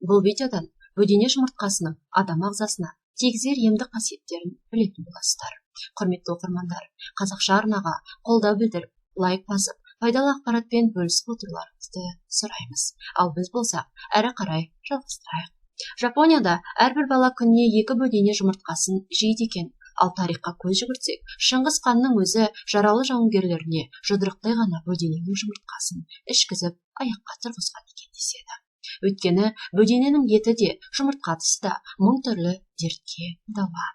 Бұл видеодан бөдене жұмыртқасының адам ағзасына тигізер емдік қасиеттерін білетін боласыздар. Құрметті оқырмандар, қазақша арнаға қолдау білдіріп, лайк басып, пайдалы ақпаратпен бөлісіп отыруларыңызды сұраймыз. Ал біз болсақ, әрі қарай жалғастырайық. Жапонияда әрбір бала күніне 2 бөдене жұмыртқасын жейді екен. Ал тарихқа көз жүгіртсек, Шыңғыс ханның өзі жаралы жауынгерлеріне жұдырықтай ғана бөдененің жұмыртқасын ішкізіп аяққа тұрғызған екен деседі. Өйткені бөдененің еті де, жұмыртқасы да 1000 түрлі дертке дауа.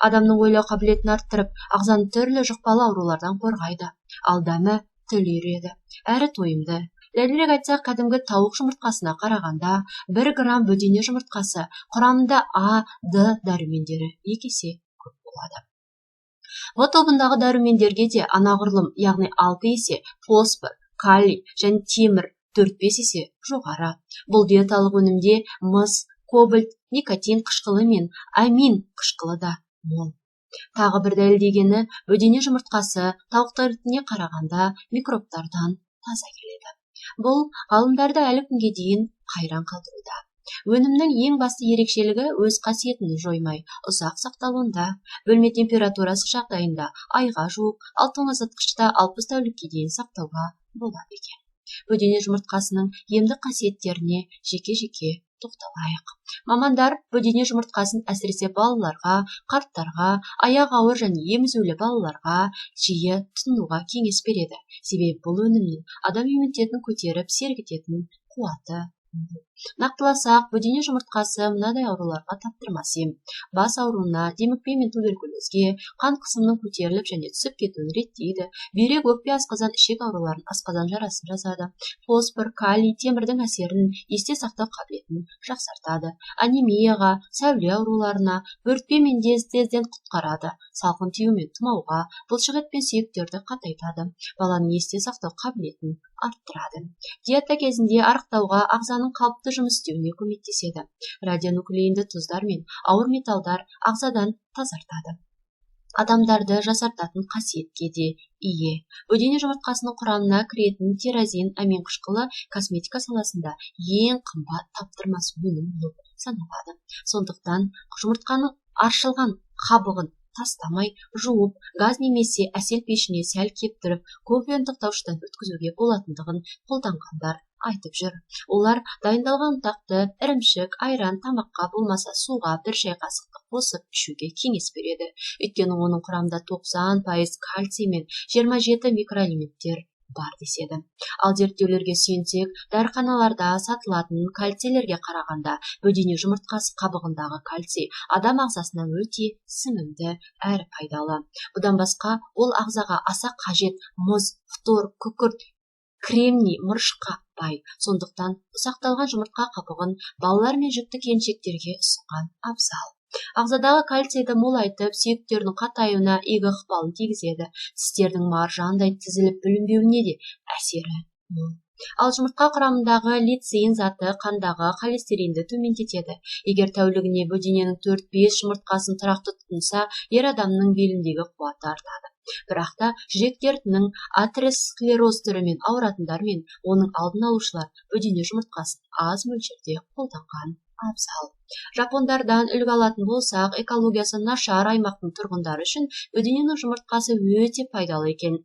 Адамның ойлау қабілетін арттырып, ағзаны түрлі жұқпалы аурулардан қорғайды. Ал дәмі тіл үйіреді, әрі тойымды. Дәлірек айтсақ, кәдімгі тауық жұмыртқасына қарағанда 1 грамм бөдене жұмыртқасы құрамында А, Д дәрумендері 2 есе көп болады. В тобындағы дәрумендерге де анағұрлым, яғни 6 есе фосфор, калий және темір 4-5 есе жоғары. Бұл диеталық өнімде мыс, кобальт, никотин қышқылы мен амин қышқылы да мол. Тағы бір дәлелдегені, бөдене жұмыртқасы тауықтар етіне қарағанда микробтардан таза келеді. Бұл ғалымдарды әлі күнге дейін қайран қалдыруда. Өнімнің ең басты ерекшелігі өз қасиетін жоймай, ұзақ сақталуында. Бөлме температурасы жағдайында айға жуық, ал тоңазытқышта 60 тәулікке дейін сақтауға болады екен. Бөдене жұмыртқасының емдік қасиеттеріне жеке-жеке тоқталайық. Мамандар бөдене жұмыртқасын әсіресе балаларға, қарттарға, аяғы ауыр және емізулі балаларға жиі тұтынуға кеңес береді. Себебі бұл өнімнің адам иммунитетін көтеріп сергітетін қуаты. Нақтыласақ, бөдене жұмыртқасы мынадай ауруларға таптырмас ем. Бас ауруына, демікпе мен туберкулезге, қан қысымының көтеріліп және түсіп кетуін реттейді. Бүйрек, өкпе, асқазан, ішек ауруларын, асқазан жарасын жазады. Фосфор, калий, темірдің әсерін, есте сақтау қабілетін жақсартады. Анемияға, сәуле ауруларына, бөртпе мен тезден құтқарады. Салқын тию мен тұмауға, бұлшық ет пен сүйектерді қатайтады. Баланың есте сақтау қабілетін арттырады. Диета кезінде арықтауға, ағзаның қалыпты жұмыс істеуіне көмектеседі. Радионуклеинді тұздар мен ауыр металдар ағзадан тазартады. Адамдарды жасартатын қасиетке де ие. Бөдене жұмыртқасының құрамына кіретін тирозин амин қышқылы косметика саласында ең қымбат таптырмас өнім болып саналады. Сондықтан жұмыртқаның аршылған қабығын тастамай, жуып, газ немесе әсел пешіне сәл кептіріп, кофе ұнтақтауыштан өткізуге болатындығын қолданғандар айтып жүр. Олар дайындалған ұнтақты ірімшік, айран, тамаққа болмаса суға 1 шай қасықты қосып ішуге кеңес береді. Өйткені оның құрамында 90% кальций мен 27 микроэлементтер бар деседі. Ал зерттеулерге сүйенсек, дәріханаларда сатылатын кальцийлерге қарағанда бөдене жұмыртқасы қабығындағы кальций адам ағзасына өте сіңімді әрі пайдалы. Бұдан басқа, ол ағзаға аса қажет мұз, фтор, күкірт, кремний, мырышқа бай. Сондықтан ұсақталған жұмыртқа қабығын балалар мен жүкті келіншектерге ұсынған абзал. Ағзадағы кальцийді молайтып, сүйектердің қатаюына игі ықпалын тигізеді. Тістердің маржандай тізіліп бүлінбеуіне де әсері мол. Ал жұмыртқа құрамындағы лецин заты қандағы холестеринді төмендетеді. Егер тәулігіне бөдененің 4-5 жұмыртқасын тұрақты тұтынса, ер адамның беліндегі қуаты артады. Бірақ та жүрек дертінің атеросклероз түрімен ауыратындар мен оның алдын алушылар бөдене жұмыртқасын аз мөлшерде қолданған абзал. Жапондардан үлгі алатын болсақ, экологиясы нашар аймақтың тұрғындары үшін бөдененің жұмыртқасы өте пайдалы екен.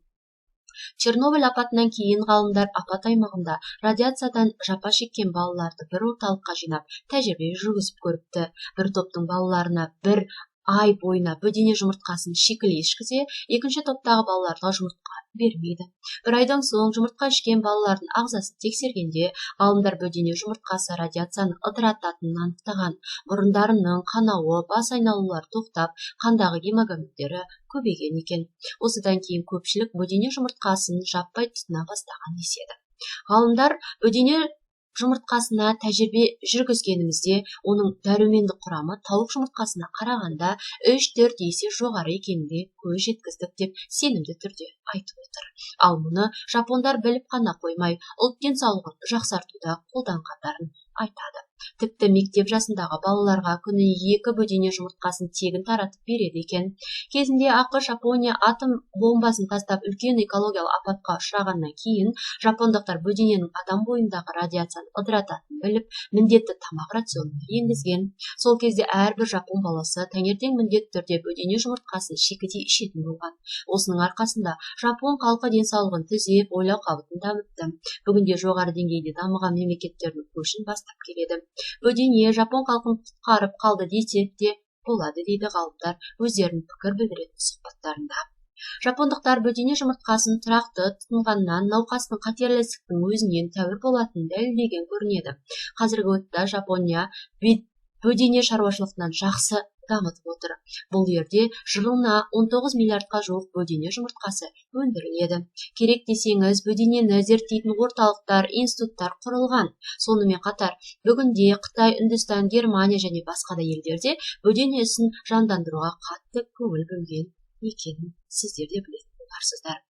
Чернобыль апатынан кейін ғалымдар апат аймағында радиациядан жапа шеккен балаларды бір орталыққа жинап, тәжірибе жүргізіп көріпті. Bir топтың балаларына 1 ай бойына бөдене жұмыртқасын шикілі ішкізе, екінші топтағы балаларға жұмыртқа бермейді. 1 айдан соң жұмыртқа ішкен балалардың ағзасын тексергенде, ғалымдар бөдене жұмыртқасы радиацияны ыдырататынын анықтаған. Мұрындарының қанауы, бас айналулары тоқтап, қандағы гемоглобиндері көбейген екен. Осыдан кейін көпшілік бөдене жұмыртқасын жаппай тұтына бастаған деседі. Ғалымдар бөдене жұмыртқасына тәжірибе жүргізгенімізде, оның дәрумендік құрамы тауық жұмыртқасына қарағанда 3-4 есе жоғары екеніне көз жеткіздік деп сенімді түрде айтып отыр. Ал мұны жапондар біліп қана қоймай, ұлт денсаулығын жақсартуда қолданғандарын айтады. Тіпті мектеп жасындағы балаларға күніне 2 бөдене жұмыртқасын тегін таратып береді екен. Кезінде ақш Жапония атом бомбасын тастап үлкен экологиялық апатқа ұшырағаннан кейін жапондықтар бөдененің адам бойындағы радиацияны ыдырататынын біліп, міндетті тамақ рационына енгізген. Сол кезде әрбір жапон баласы таңертең міндетті түрде бөдене жұмыртқасын шикідей ішетін болған. Осының арқасында жапон халқы денсаулығын түзеп, ойлау қабытын дамытты. Бүгінде жоғары деңгейде дамыған мемлекеттердің көшін бастап келеді. Бөдене жапон халқын құтқарып қалды десек те болады, дейді ғалымдар өздерінің пікір білдіретін сұхбаттарында. Жапондықтар бөдене жұмыртқасын тұрақты тұтынғаннан науқастың қатерлі ісіктің өзінен тәуір болатынын дәлелдеген көрінеді. Қазіргі уақытта Жапония бөдене шаруашылығынан жақсы дамытып отыр. Бұл жерде жылына 19 миллиардқа жуық бөдене жұмыртқасы өндіріледі. Керек десеңіз, бөденені зерттейтін орталықтар, институттар құрылған. Сонымен қатар, бүгінде Қытай, Үндістан, Германия және басқа да елдерде бөдене ісін жандандыруға қатты көңіл бөлген екенін сіздер де білетін боларсыздар.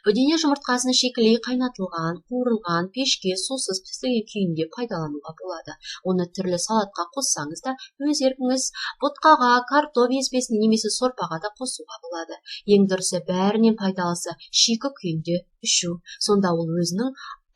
Бөдене жұмыртқасын шикілей қайнатылған, қуырылған, пешке сусыз пісірген күйінде пайдалануға болады. Оны түрлі салатқа қоссаңыз да өз еркіңіз, ботқаға, картоп еспесіне немесе сорпаға да қосуға болады. Ең дұрысы, бәрінен пайдалысы шикі күйінде ішу. Сонда ол өзінің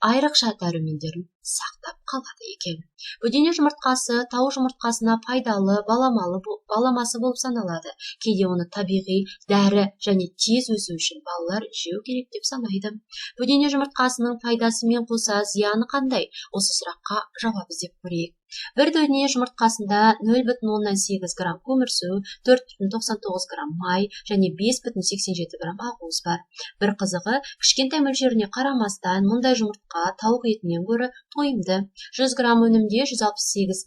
айрықша дәрумендерін сақтап қалады екен. Бөдене жұмыртқасы тауық жұмыртқасына пайдалы, баламасы болып саналады. Кейде оны табиғи дәрі және тез өсу үшін балалар жеу керек деп санайды. Бөдене жұмыртқасының пайдасымен қоса зияны қандай? Осы сұраққа жауап іздеп көрейік. Бір бөдене жұмыртқасында 0,8 грамм көмірсу, 4,99 грамм май және 5,87 грамм ақуыз бар. Bir қызығы, кішкентай мөлшеріне қарамастан мұндай жұмыртқа тауық етінен гөрі тойымды. 100 грамм өнімде 168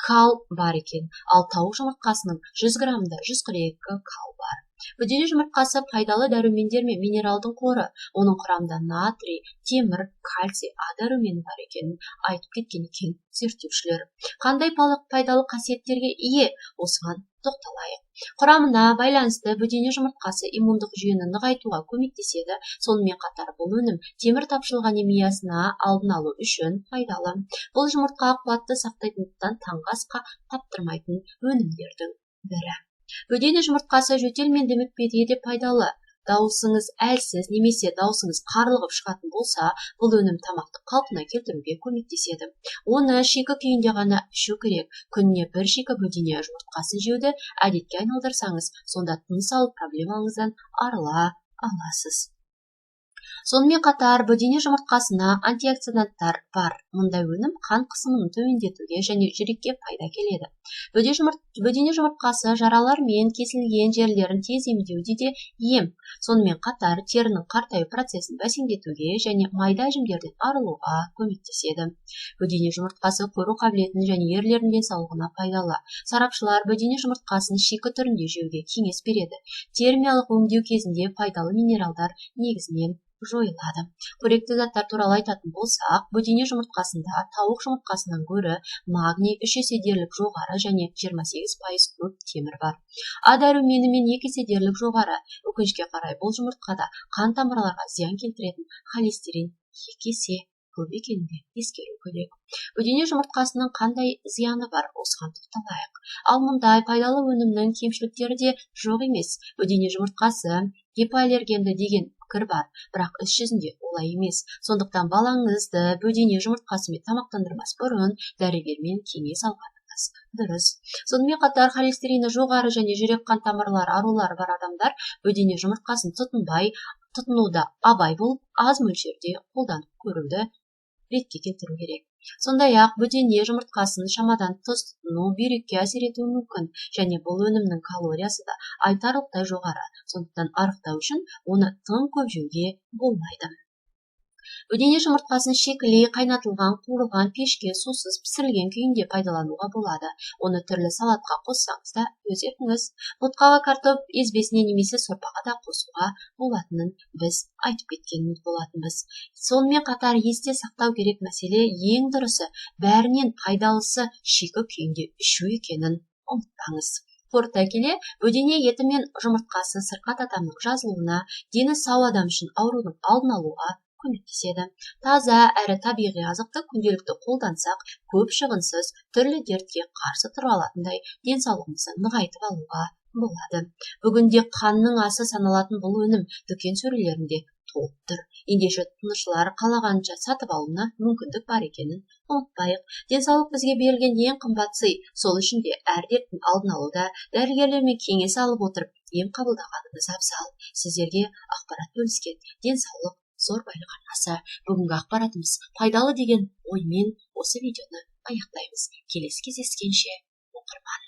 кал бар екен, ал тауық жұмыртқасының 100 граммда 142 кал бар. Бөдене жұмыртқасы пайдалы дәрумендер мен минералдың қоры. Оның құрамында натрий, темір, кальций, А дәрумені бар екенін айтып кеткен екен зерттеушілер. Қандай пайдалы қасиеттерге ие? Осыған тоқталайық. Құрамына байланысты бөдене жұмыртқасы иммундық жүйені нығайтуға көмектеседі. Сонымен қатар бұл өнім темір тапшылығы анемиясына алдын алу үшін пайдалы. Бұл жұмыртқа қуатты сақтайтындықтан таңғы асқа таптырмайтын өнімдердің бірі. Бөдене жұмыртқасы жөтел мен демікпеге де пайдалы. Дауысыңыз әлсіз немесе дауысыңыз қарлығып шығатын болса, бұл өнім тамақты қалпына келтіруге көмектеседі. Оны шикі күйінде ғана ішу керек. Күніне 1 шикі бөдене жұмыртқасын жеуді әдетке айналдырсаңыз, сонда тыныс алу проблемаңыздан арыла аласыз. Сонымен қатар бөдене жұмыртқасына антиоксиданттар бар. Мұндай өнім қан қысымын төмендетуге және жүрекке пайда келеді. Бөдене жұмыртқасы жаралар мен кесілген жерлерін тез емдеуде де ем. Сонымен қатар терінің қартаю процесін бәсеңдетуге және майда әжімдерден арылуға көмектеседі. Бөдене жұмыртқасы көру қабілетін және ерлердің денсаулығына пайдалы. Сарапшылар бөдене жұмыртқасын шикі түрінде жеуге кеңес береді. Термиялық өңдеу кезінде пайдалы минералдар негізінен жойылады. Қоректі заттар туралы айтатын болсақ, бөдене жұмыртқасында тауық жұмыртқасынан гөрі магний 3 есе дерлік жоғары және 28% көп темір бар. А дәрумені мен 2 есе дерлік жоғары. Өкінішке қарай бұл жұмыртқада қан тамырларға зиян келтіретін холестерин 2 есе көп екенін ескеру керек. Бөдене жұмыртқасының қандай зияны бар? Осыған тоқталайық. Ал мұндай пайдалы өнімнің кемшіліктері де жоқ емес. Бөдене жұмыртқасы гипоаллергенді деген пікір бар, бірақ іс жүзінде олай емес. Сондықтан балаңызды бөдене жұмыртқасымен тамақтандырмас бұрын дәрігермен кеңес алғаныңыз дұрыс. Сонымен қатар холестерині жоғары және жүрек қан тамырлары аурулары бар адамдар бөдене жұмыртқасын тұтынуда абай болып, аз мөлшерде қолданып көруді ретке келтіру керек. Сондай-ақ бөдене жұмыртқасын шамадан тыс тұтыну бүйрекке әсер етуі мүмкін және бұл өнімнің калориясы да айтарлықтай жоғары. Сондықтан арықтау үшін оны тым көп жеуге болмайды. Бөдене жұмыртқасын шикілей қайнатылған, қуырылған, пешке сусыз пісірілген күйінде пайдалануға болады. Оны түрлі салатқа қоссаңыз да өз еркіңіз. Ботқаға, картоп еспесіне немесе сорпаға да қосуға болатынын біз айтып кеткеніміз болатынбыз. Сонымен қатар есте сақтау керек мәселе ең дұрысы, бәрінен пайдалысы шикі күйінде ішу екенін ұмытпаңыз. Қорыта келе, бөдене еті мен жұмыртқасы сырқат адамның жазылуына, дені сау адам үшін аурудың алдын алуға көмектеседі. Таза әрі табиғи азықты күнделікті қолдансақ, көп шығынсыз түрлі дертке қарсы тұра алатындай денсаулығымызды нығайтып алуға болады. Бүгінде қанның асы саналатын бұл өнім дүкен сөрелерінде толып тұр. Ендеше тұтынушылар қалағанша сатып алуына мүмкіндік бар екенін ұмытпайық. Денсаулық бізге берілген ең қымбат сый. Сол үшін де әр дерттің алдын алуда дәрігерлермен кеңес алып отырып ем қабылдағанымыз абзал. Сіздерге ақпарат бөліскен денсаулық зор байлық арнасы. Бүгінгі ақпаратымыз пайдалы деген оймен осы видеоны аяқтаймыз. Келесі кездескенше, оқырман.